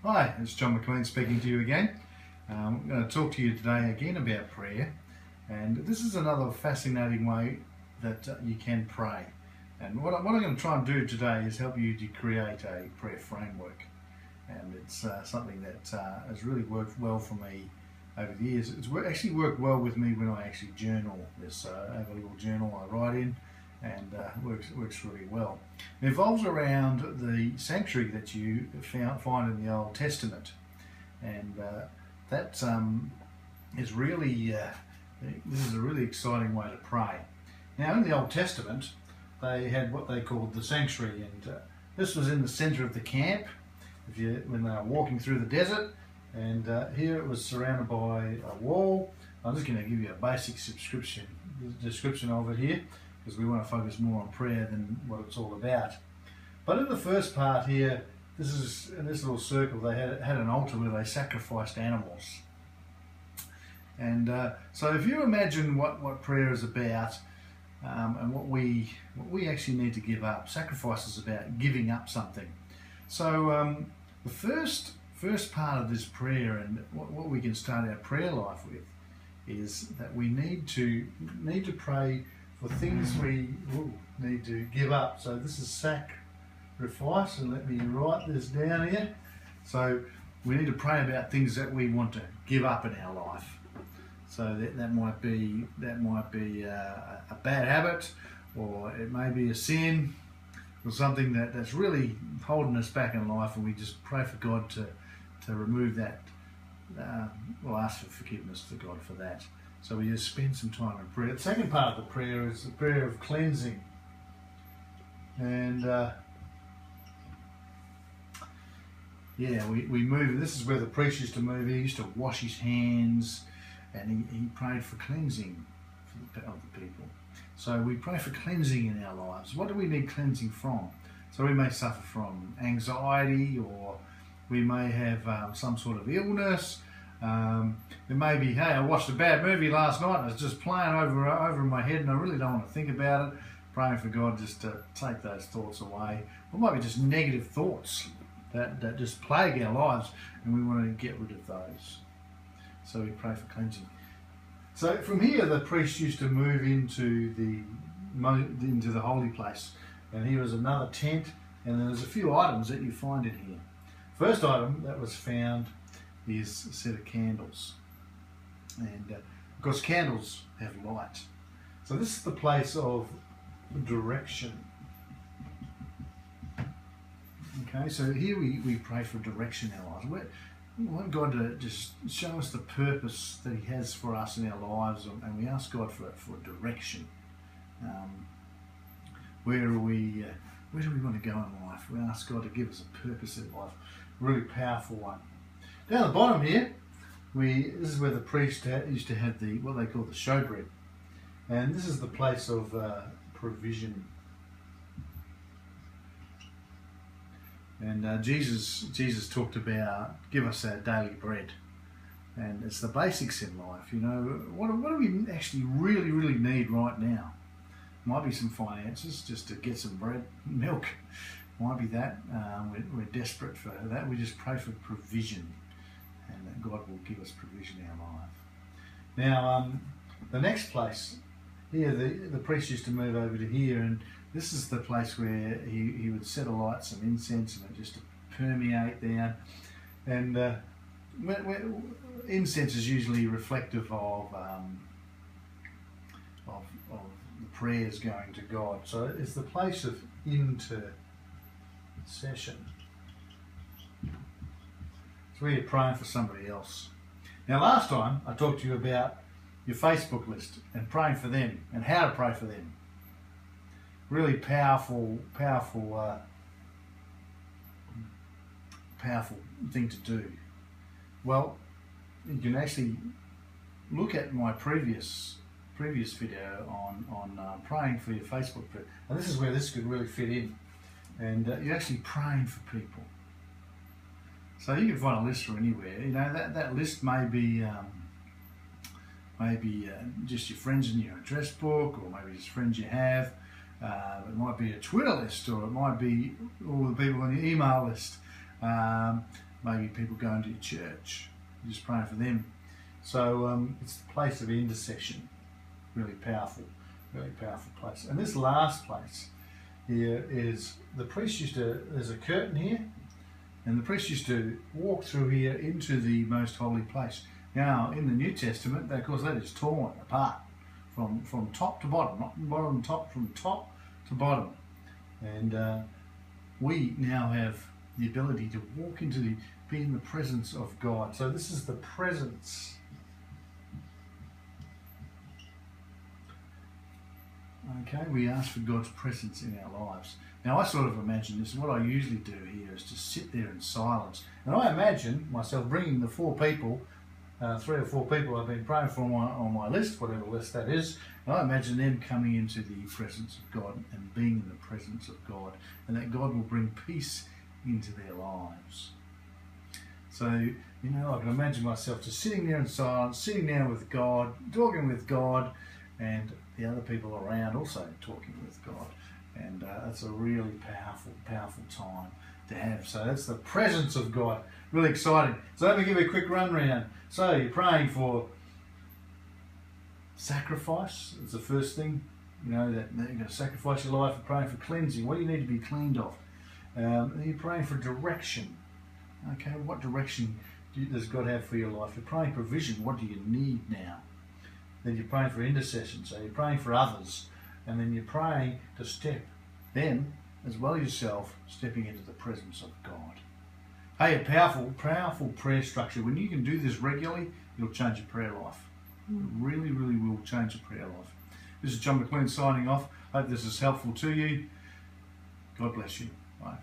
Hi, it's John McLean speaking to you again. I'm going to talk to you today again about prayer, and this is another fascinating way that you can pray. And what I'm going to try and do today is help you to create a prayer framework, and it's something that has really worked well for me over the years. It's actually worked well with me when I actually journal this. I have a little journal I write in, and works really well. It revolves around the sanctuary that you find in the Old Testament, and that is really this is a really exciting way to pray. Now, in the Old Testament, they had what they called the sanctuary, and this was in the centre of the camp. When they were walking through the desert, and here it was surrounded by a wall. I'm just going to give you a basic description of it here, because we want to focus more on prayer than what it's all about. But in the first part here, in this little circle, they had an altar where they sacrificed animals. And so if you imagine what prayer is about, and what we actually need to give up, sacrifice is about giving up something. So the first part of this prayer, and what we can start our prayer life with, is that we need to pray for things we need to give up. So this is sacrifice, and let me write this down here. So we need to pray about things that we want to give up in our life. So that might be a bad habit, or it may be a sin, or something that's really holding us back in life, and we just pray for God to remove that. We'll ask for forgiveness to God for that. So we just spend some time in prayer. The second part of the prayer is the prayer of cleansing. And we move. This is where the priest used to move. He used to wash his hands, and he prayed for cleansing of the people. So we pray for cleansing in our lives. What do we need cleansing from? So we may suffer from anxiety, or we may have some sort of illness. It may be, hey, I watched a bad movie last night and it's just playing over in my head and I really don't want to think about it. Praying for God just to take those thoughts away. Or it might be just negative thoughts that just plague our lives, and we want to get rid of those. So we pray for cleansing. So from here, the priest used to move into the holy place, and here was another tent, and there's a few items that you find in here. First item that was found is a set of candles, and because candles have light. So this is the place of direction. Okay, so here we pray for direction in our lives. We want God to just show us the purpose that He has for us in our lives, and we ask God for direction. Where do we want to go in life? We ask God to give us a purpose in life. Really powerful one. Down the bottom here, this is where the priest used to have what they call the showbread, and this is the place of provision. And Jesus talked about give us our daily bread, and it's the basics in life. You know, what do we actually really need right now? Might be some finances, just to get some bread, milk. Might be that. We're desperate for that. We just pray for provision, and that God will give us provision in our life. Now, the next place here, the priest used to move over to here, and this is the place where he would set alight some incense, and it just to permeate down. And incense is usually reflective of the prayers going to God. So it's the place of intercession. It's where you're praying for somebody else. Now, last time I talked to you about your Facebook list and praying for them and how to pray for them. Really powerful thing to do. Well, you can actually look at my previous video on praying for your Facebook group, and this is where this could really fit in. And you're actually praying for people. So you can find a list from anywhere. You know, that list may be just your friends in your address book, or maybe just friends you have. It might be a Twitter list, or it might be all the people on your email list. maybe people going to your church. You're just praying for them. So it's the place of intercession. Really powerful place. And this last place here is the priest used to, there's a curtain here, and the priest used to walk through here into the most holy place. Now, in the New Testament, of course, that is torn apart from top to bottom, not from bottom to top, from top to bottom. And we now have the ability to walk into be in the presence of God. So this is the presence. Okay, we ask for God's presence in our lives. Now, I sort of imagine this. What I usually do here is to sit there in silence. And I imagine myself bringing the 4 people, 3 or 4 people I've been praying for on my list, whatever list that is. And I imagine them coming into the presence of God and being in the presence of God. And that God will bring peace into their lives. So, you know, I can imagine myself just sitting there in silence, sitting there with God, talking with God, and the other people around also talking with God. And that's a really powerful time to have. So that's the presence of God. Really exciting. So let me give you a quick run round. So you're praying for sacrifice. It's the first thing. You know, that you're going to sacrifice your life. You're praying for cleansing. What do you need to be cleaned of? Then you're praying for direction. Okay, what direction does God have for your life? You're praying provision. What do you need now? Then you're praying for intercession. So you're praying for others. And then you're praying to step, then, as well as yourself, stepping into the presence of God. Hey, a powerful prayer structure. When you can do this regularly, it'll change your prayer life. It really will change your prayer life. This is John McLean signing off. Hope this is helpful to you. God bless you. Bye.